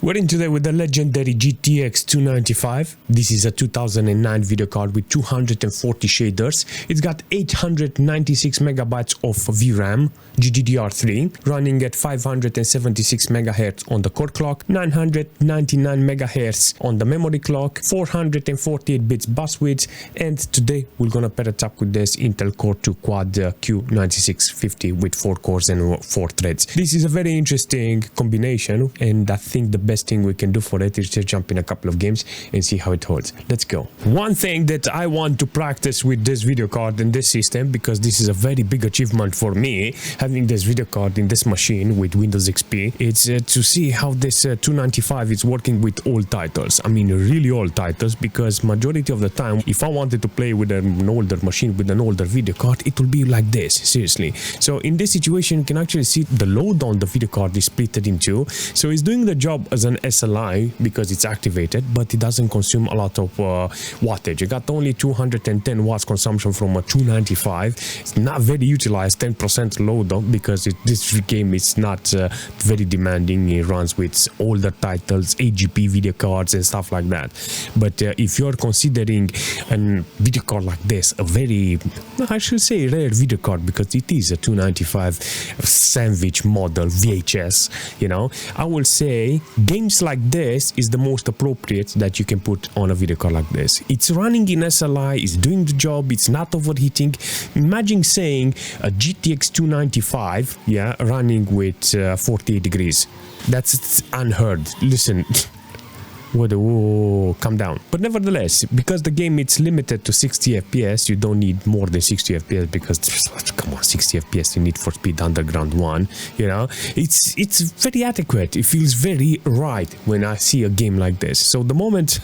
We're in today with the legendary GTX 295. This is a 2009 video card with 240 shaders. It's got 896 megabytes of VRAM, GDDR3, running at 576 MHz on the core clock, 999 MHz on the memory clock, 448 bits bus width, and today we're gonna pair it up with this Intel Core 2 Quad Q9650 with 4 cores and 4 threads. This is a very interesting combination, and I think the best thing we can do for it is to jump in a couple of games and see how it holds. Let's go. One thing that I want to practice with this video card and this system, because this is a very big achievement for me, having this video card in this machine with Windows XP, it's to see how this 295 is working with old titles. I mean really old titles, because majority of the time if I wanted to play with an older machine with an older video card, it will be like this, seriously. So in this situation you can actually see the load on the video card is split in two, so it's doing the job as an SLI because it's activated, but it doesn't consume a lot of wattage. It got only 210 watts consumption from a 295. It's not very utilized, 10% load though, because this game is not very demanding. It runs with older titles, AGP video cards and stuff like that. But if you're considering a video card like this, a very, I should say rare video card, because it is a 295 sandwich model VHS, you know, I will say games like this is the most appropriate that you can put on a video card like this. It's running in SLI, it's doing the job, it's not overheating. Imagine saying a GTX 295, yeah, running with 48 degrees. That's unheard. Listen. Whoa, calm down. But nevertheless, because the game it's limited to 60 FPS, you don't need more than 60 FPS, because come on, 60 FPS you need for Speed Underground 1, you know. It's very adequate. It feels very right when I see a game like this. So the moment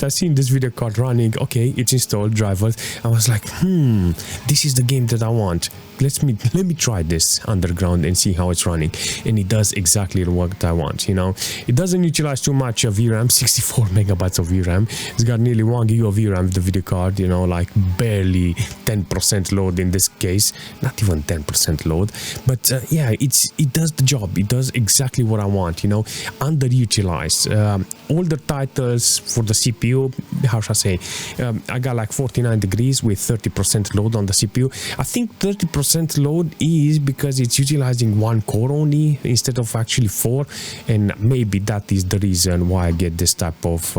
I seen this video card running, okay, it's installed drivers, I was like, this is the game that I want. Let me try this Underground and see how it's running. And it does exactly what I want, you know. It doesn't utilize too much of VRAM, 64 megabytes of VRAM. It's got nearly 1 gig of VRAM with the video card, you know, like barely 10% load in this case, not even 10% load. But yeah, it does the job. It does exactly what I want, you know. Underutilized. Older titles for the CPU, how should I say, I got like 49 degrees with 30% load on the CPU. I think 30% load is because it's utilizing 1 core only instead of actually 4, and maybe that is the reason why I get this type of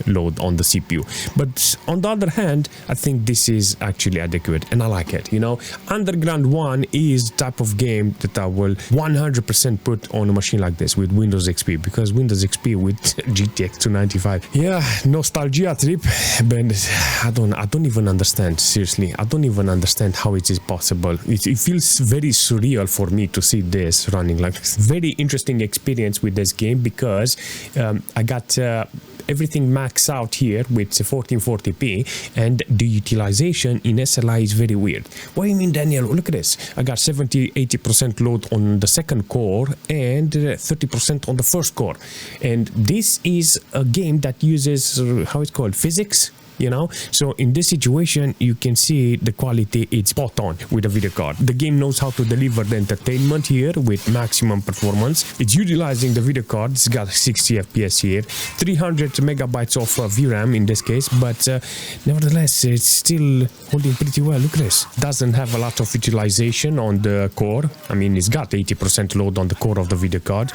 load on the CPU. But on the other hand, I think this is actually adequate and I like it, you know. Underground 1 is the type of game that I will 100% put on a machine like this with Windows XP, because Windows XP with GTX 295, yeah, nostalgia trip. But I don't even understand, seriously, I don't even understand how it is possible. It feels very surreal for me to see this running like this. Very interesting experience with this game, because I got everything maxed out here with 1440p, and the utilization in SLI is very weird. What do you mean, Daniel? Look at this. I got 70-80% load on the second core and 30% on the first core. And this is a game that uses, how it's called, physics, you know. So in this situation you can see the quality, it's spot on with the video card. The game knows how to deliver the entertainment here with maximum performance. It's utilizing the video card. It's got 60 FPS here, 300 megabytes of VRAM in this case, but nevertheless it's still holding pretty well. Look at this. Doesn't have a lot of utilization on the core. I mean, it's got 80% load on the core of the video card.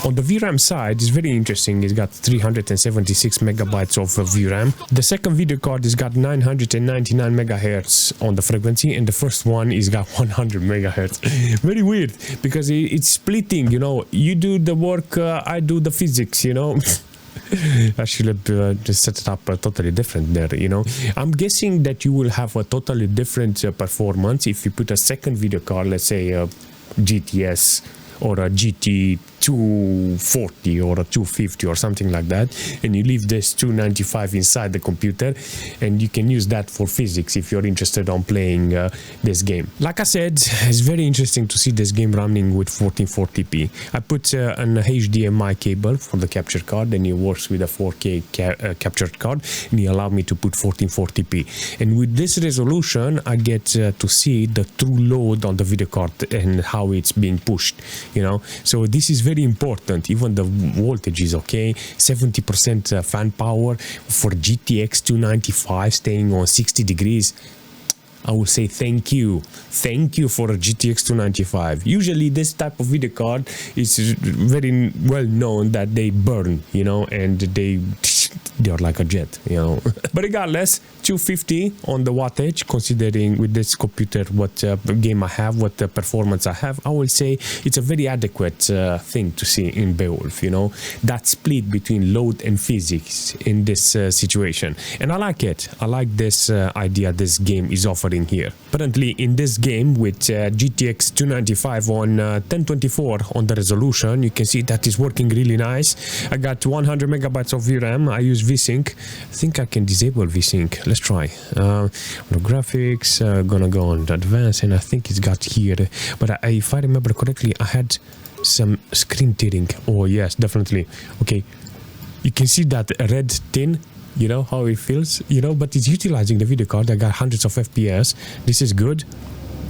On the VRAM side, it's very interesting. It's got 376 megabytes of VRAM. The second video card has got 999 megahertz on the frequency, and the first one is got 100 megahertz. Very weird, because it's splitting, you know. You do the work, I do the physics, you know. I should have just set it up totally different there, you know. I'm guessing that you will have a totally different performance if you put a second video card, let's say a GTS or a GT 240 or a 250 or something like that, and you leave this 295 inside the computer, and you can use that for physics if you're interested on playing this game. Like I said, it's very interesting to see this game running with 1440p. I put an HDMI cable for the capture card, and it works with a 4K capture card, and it allowed me to put 1440p. And with this resolution I get to see the true load on the video card and how it's being pushed. you know. So this is very important. Even the voltage is okay. 70% fan power for GTX 295 staying on 60 degrees. I will say thank you for a GTX 295. Usually this type of video card is very well known that they burn, you know, and they're like a jet, you know. But regardless, 250 on the wattage, considering with this computer what game I have, what performance I have, I will say it's a very adequate thing to see in Beowulf, you know, that split between load and physics in this situation. And I like it. I like this idea this game is offering here. Apparently in this game with GTX 295 on 1024 on the resolution, you can see that is working really nice. I got 100 megabytes of VRAM. I use VSync. I think I can disable VSync. Let's try. The graphics, gonna go on advanced, and I think it's got here. But if I remember correctly, I had some screen tearing. Oh yes, definitely. Okay, you can see that red thin. You know how it feels, you know, but it's utilizing the video card. I got hundreds of FPS. This is good.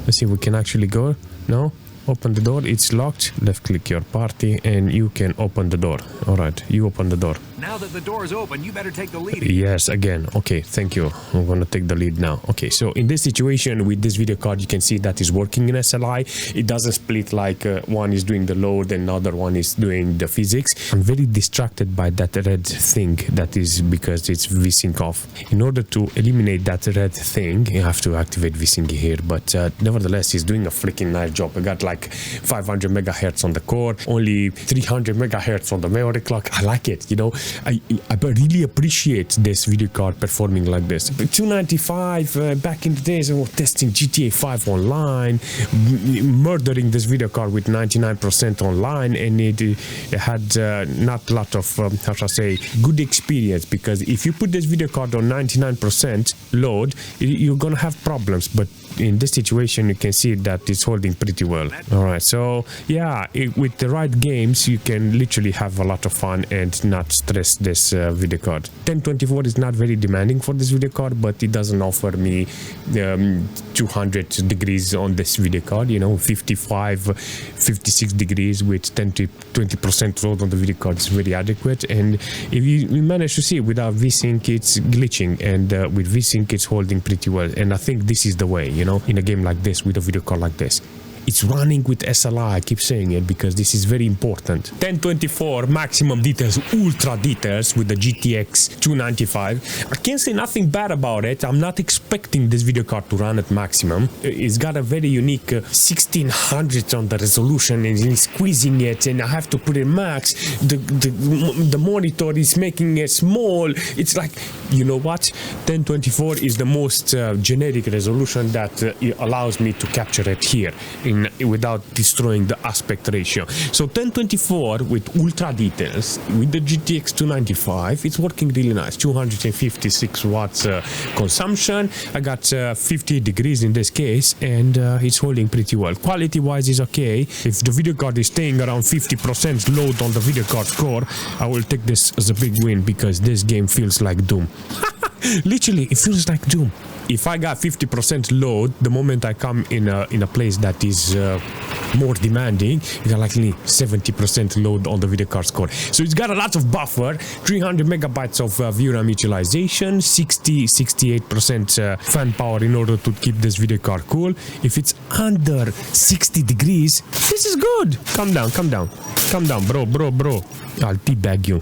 Let's see if we can actually go. No, open the door. It's locked. Left click your party and you can open the door. All right, you open the door. Now that the door is open, you better take the lead. Yes, again. Okay, thank you. I'm gonna take the lead now. Okay, so in this situation with this video card, you can see that is working in SLI. It doesn't split like one is doing the load and another one is doing the physics. I'm very distracted by that red thing. That is because it's VSync off. In order to eliminate that red thing, you have to activate VSync here. But nevertheless, it's doing a freaking nice job. I got like 500 megahertz on the core, only 300 megahertz on the memory clock. I like it, you know. I really appreciate this video card performing like this. 295 back in the days, I was testing GTA 5 online, murdering this video card with 99% online, and it had not a lot of how should I say, good experience, because if you put this video card on 99% load, you're gonna have problems. But in this situation, you can see that it's holding pretty well. All right, so yeah, with the right games, you can literally have a lot of fun and not stress this video card. 1024 is not very demanding for this video card, but it doesn't offer me 200 degrees on this video card, you know, 55 56 degrees with 10 to 20% load on the video card is very adequate. And if you manage to see without VSync, it's glitching, and with VSync it's holding pretty well. And I think this is the way, you know, in a game like this with a video card like this. It's running with SLI, I keep saying it because this is very important. 1024 maximum details, ultra details with the GTX 295. I can't say nothing bad about it. I'm not expecting this video card to run at maximum. It's got a very unique 1600 on the resolution, and it's squeezing it, and I have to put it max. The monitor is making it small. It's like, you know what? 1024 is the most generic resolution that allows me to capture it here without destroying the aspect ratio. So 1024 with ultra details with the GTX 295, it's working really nice. 256 watts consumption. I got 50 degrees in this case, and it's holding pretty well. Quality wise is okay. If the video card is staying around 50% load on the video card core, I will take this as a big win, because this game feels like Doom. Literally, it feels like Doom. If I got 50% load, the moment I come in a place that is more demanding, you got likely 70% load on the video card core. So it's got a lot of buffer, 300 megabytes of VRAM utilization, 68% fan power in order to keep this video card cool. If it's under 60 degrees, this is good. Calm down, bro. I'll teabag you.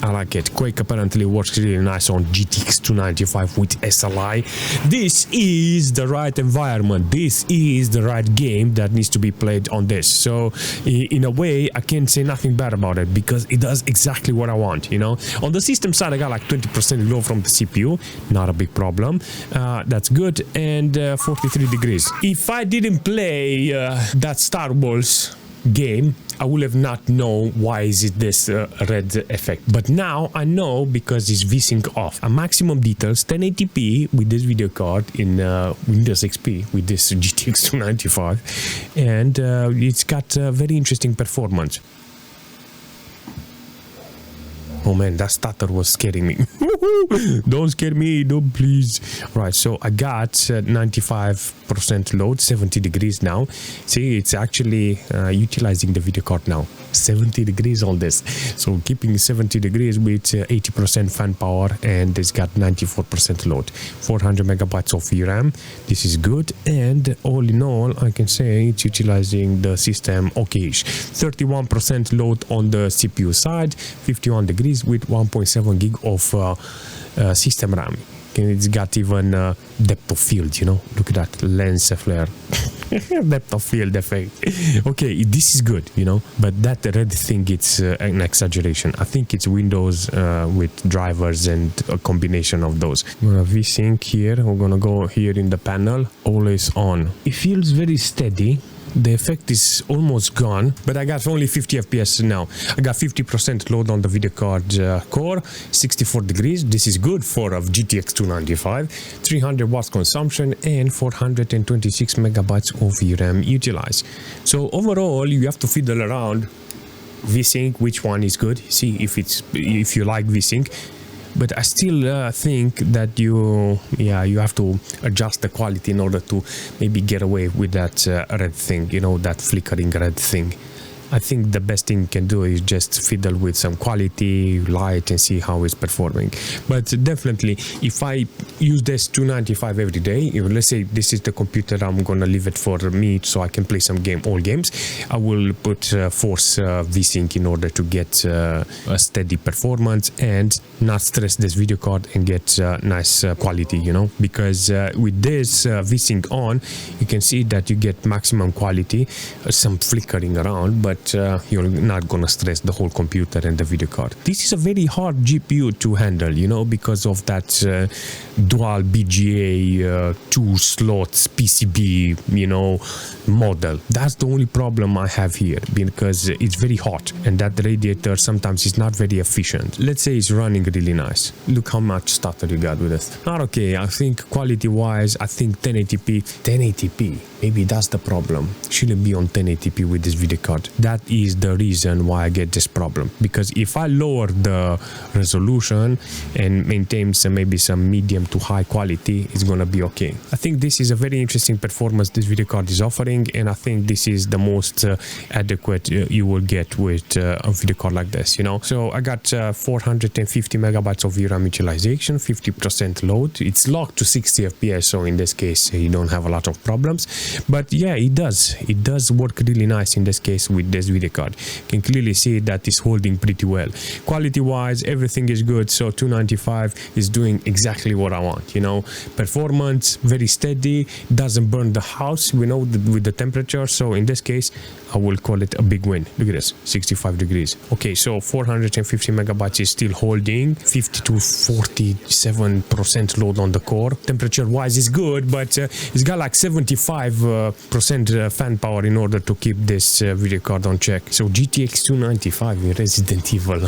I like it. Quake apparently works really nice on GTX 295 with SLI. This is the right environment. This is the right game that needs to be played on this. So in a way, I can't say nothing bad about it, because it does exactly what I want, you know. On the system side, I got like 20% low from the CPU. Not a big problem. That's good. And 43 degrees. If I didn't play that Star Wars game, I would have not known why is it this red effect. But now I know, because it's VSync off. A maximum details 1080p with this video card in Windows XP with this GTX 295, and it's got very interesting performance. Oh man, that stutter was scaring me. Don't scare me, don't please. Right, so I got 95% load, 70 degrees now. See, it's actually utilizing the video card now. 70 degrees on this. So keeping 70 degrees with 80% fan power, and it's got 94% load. 400 megabytes of VRAM. This is good, and all in all, I can say it's utilizing the system okay-ish. 31% load on the CPU side, 51 degrees with 1.7 gig of system RAM. And it's got even depth of field, you know. Look at that lens flare. Depth of field effect. Okay, this is good, you know, but that red thing, it's an exaggeration. I think it's Windows with drivers and a combination of those. VSync here, we're gonna go here in the panel, always on. It feels very steady. The effect is almost gone, but I got only 50 FPS now. I got 50% load on the video card core, 64 degrees. This is good for a GTX 295, 300 watts consumption, and 426 megabytes of VRAM utilized. So overall, you have to fiddle around VSync, which one is good. See if you like VSync. But I still think that you have to adjust the quality in order to maybe get away with that red thing, you know, that flickering red thing. I think the best thing you can do is just fiddle with some quality, light, and see how it's performing. But definitely, if I use this 295 every day, let's say this is the computer, I'm gonna leave it for me so I can play some all games. I will put force VSync in order to get a steady performance and not stress this video card and get nice quality, you know. Because with this VSync on, you can see that you get maximum quality, some flickering around, but you're not gonna stress the whole computer and the video card. This is a very hard GPU to handle, you know, because of that dual BGA 2 slots PCB, you know, model. That's the only problem I have here, because it's very hot and that radiator sometimes is not very efficient. Let's say it's running really nice. Look how much stutter you got with it. Not okay. I think quality wise, I think 1080p, maybe that's the problem. Shouldn't be on 1080p with this video card. That is the reason why I get this problem, because if I lower the resolution and maintain maybe some medium to high quality, it's gonna be okay. I think this is a very interesting performance this video card is offering, and I think this is the most adequate you will get with a video card like this, you know. So I got 450 megabytes of VRAM utilization, 50% load. It's locked to 60 FPS, so in this case you don't have a lot of problems. But yeah, it does work really nice in this case with this video card. You can clearly see that it's holding pretty well. Quality wise, everything is good. So 295 is doing exactly what I want, you know. Performance very steady, doesn't burn the house, you know, with the temperature. So in this case, I will call it a big win. Look at this, 65 degrees. Okay, so 450 megabytes is still holding, 50 to 47% load on the core. Temperature wise is good, but it's got like 75% fan power in order to keep this video card on check. So GTX 295 in Resident Evil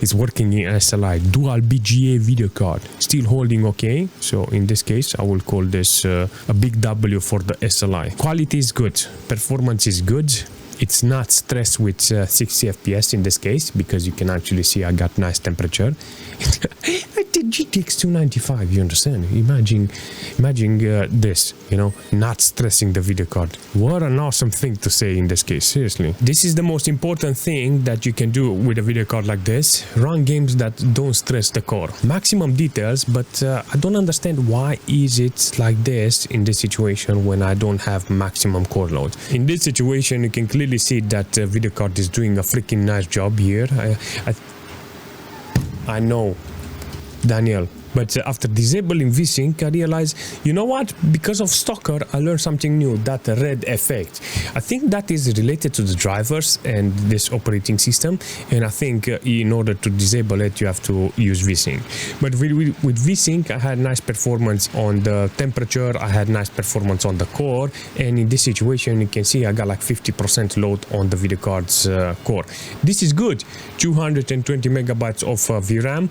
is working in SLI. Dual BGA video card, still holding okay. So in this case, I will call this a big W for the SLI. Quality is good, performance is good. It's not stressed with 60 FPS in this case, because you can actually see I got nice temperature. I did GTX 295, you understand? Imagine this, you know, not stressing the video card. What an awesome thing to say in this case, seriously. This is the most important thing that you can do with a video card like this. Run games that don't stress the core. Maximum details, but I don't understand why is it like this in this situation when I don't have maximum core load. In this situation, you can clearly see that video card is doing a freaking nice job here. I know, Daniel, but after disabling VSync, I realized, you know what? Because of S.T.A.L.K.E.R, I learned something new, that red effect. I think that is related to the drivers and this operating system, and I think in order to disable it, you have to use VSync. But with VSync, I had nice performance on the temperature, I had nice performance on the core, and in this situation, you can see I got like 50% load on the video card's core. This is good. 220 megabytes of VRAM,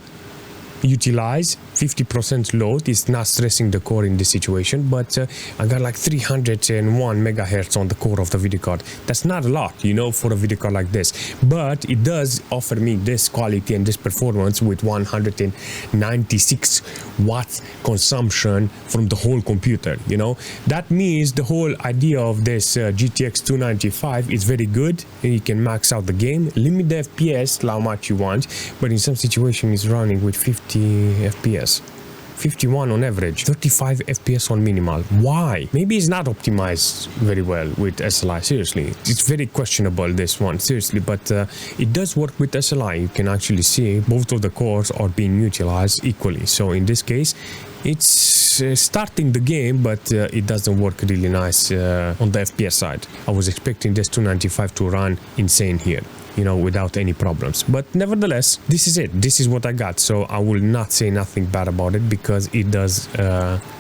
utilize 50% load is not stressing the core in this situation, but I got like 301 megahertz on the core of the video card. That's not a lot, you know, for a video card like this, but it does offer me this quality and this performance with 196 watts consumption from the whole computer. You know, that means the whole idea of this GTX 295 is very good, and you can max out the game, limit the FPS how much you want, but in some situation it's running with 50 FPS, 51 on average, 35 FPS on minimal. Why? Maybe it's not optimized very well with SLI. Seriously, it's very questionable, this one, seriously, but it does work with SLI. You can actually see both of the cores are being utilized equally. So in this case, it's starting the game, but it doesn't work really nice on the FPS side. I was expecting this 295 to run insane here, you know, without any problems, but nevertheless, this is it. This is what I got, so I will not say nothing bad about it because it does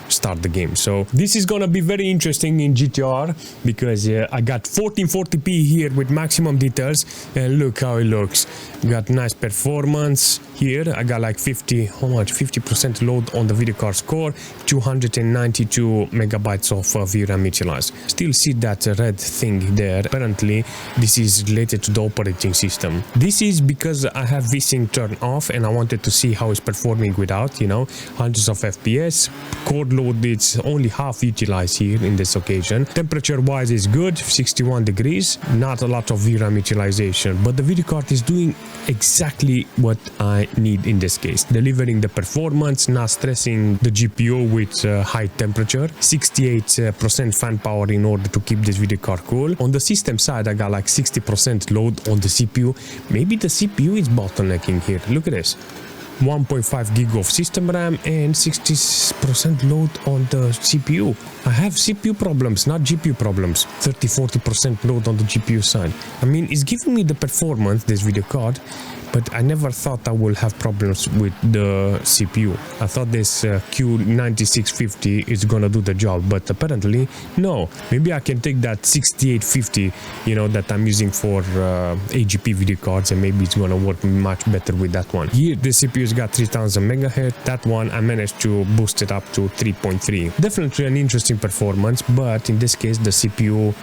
start the game. So this is gonna be very interesting in GTR because I got 1440p here with maximum details, and look how it looks. Got nice performance here. I got like 50% load on the video card's core, 292 megabytes of VRAM utilized. Still see that red thing there. Apparently this is related to the operating system. This is because I have VSync turned off and I wanted to see how it's performing without, you know, hundreds of FPS. Core load is only half utilized here in this occasion. Temperature wise is good, 61 degrees, not a lot of VRAM utilization, but the video card is doing exactly what I need in this case, delivering the performance, not stressing the GPU with high temperature, 68% fan power in order to keep this video card cool. On the system side, I got like 60% load on the CPU. Maybe the CPU is bottlenecking here. Look at this. 1.5 gig of system RAM and 60% load on the CPU. I have CPU problems, not GPU problems. 30-40% load on the GPU side. I mean, it's giving me the performance, this video card, but I never thought I will have problems with the CPU. I thought this Q9650 is gonna do the job, but apparently no. Maybe I can take that 6850, you know, that I'm using for AGP video cards, and maybe it's gonna work much better with that one. Here the CPU's got 3000 megahertz. That one I managed to boost it up to 3.3. Definitely an interesting performance, but in this case the CPU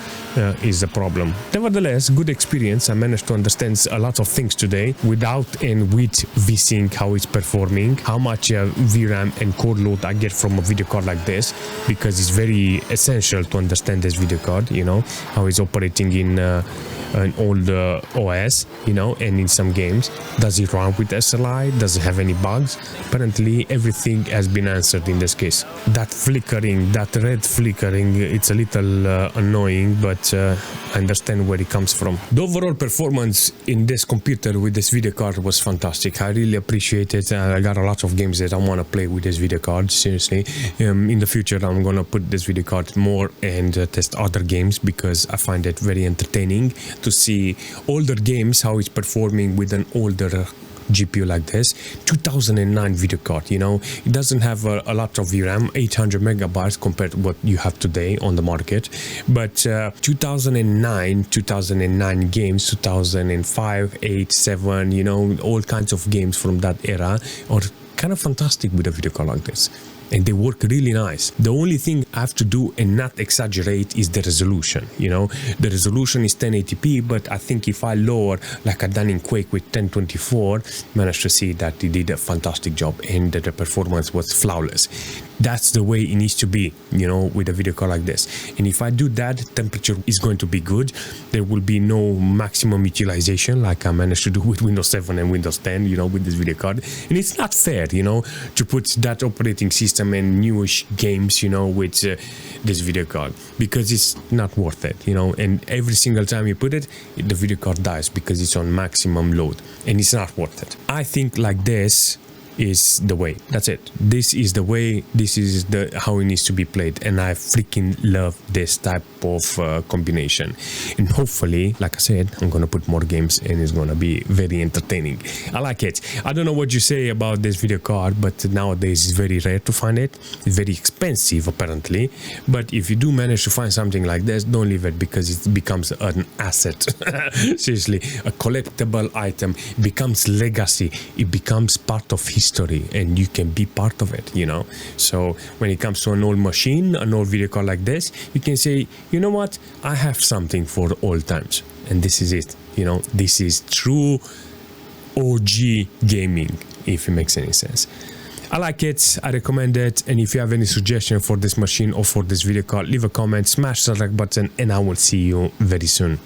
is the problem. Nevertheless, good experience. I managed to understand a lot of things today without and with VSync, how it's performing, how much VRAM and core load I get from a video card like this, because it's very essential to understand this video card, you know, how it's operating in an old OS, you know, and in some games. Does it run with SLI? Does it have any bugs? Apparently everything has been answered in this case. That flickering, that red flickering, it's a little annoying, but I understand where it comes from. The overall performance in this computer with this video card was fantastic. I really appreciate it. I got a lot of games that I want to play with this video card, seriously. In the future I'm gonna put this video card more and test other games because I find it very entertaining to see older games, how it's performing with an older GPU like this. 2009 video card, you know, it doesn't have a lot of VRAM, 800 megabytes compared to what you have today on the market, but 2009 games, 2005, 8, 7, you know, all kinds of games from that era are kind of fantastic with a video card like this. And they work really nice. The only thing I have to do and not exaggerate is the resolution, you know. The resolution is 1080p, but I think if I lower, like I done in Quake with 1024, managed to see that it did a fantastic job and that the performance was flawless. That's the way it needs to be, you know, with a video card like this. And if I do that, temperature is going to be good. There will be no maximum utilization like I managed to do with Windows 7 and Windows 10, you know, with this video card. And it's not fair, you know, to put that operating system and newish games, you know, with this video card, because it's not worth it, you know. And every single time you put it, the video card dies because it's on maximum load and it's not worth it. I think like this is the way. That's it. This is the way. This is the how it needs to be played, and I freaking love this type of combination. And hopefully, like I said, I'm gonna put more games and it's gonna be very entertaining. I like it. I don't know what you say about this video card, but nowadays it's very rare to find it. It's very expensive apparently, but if you do manage to find something like this, don't leave it, because it becomes an asset. Seriously, a collectible item. It becomes legacy. It becomes part of history. history and you can be part of it, you know. So when it comes to an old machine, an old video card like this, you can say, you know what, I have something for all times, and this is it, you know. This is true OG gaming, if it makes any sense. I like it, I recommend it, and if you have any suggestion for this machine or for this video card, leave a comment, smash the like button, and I will see you very soon.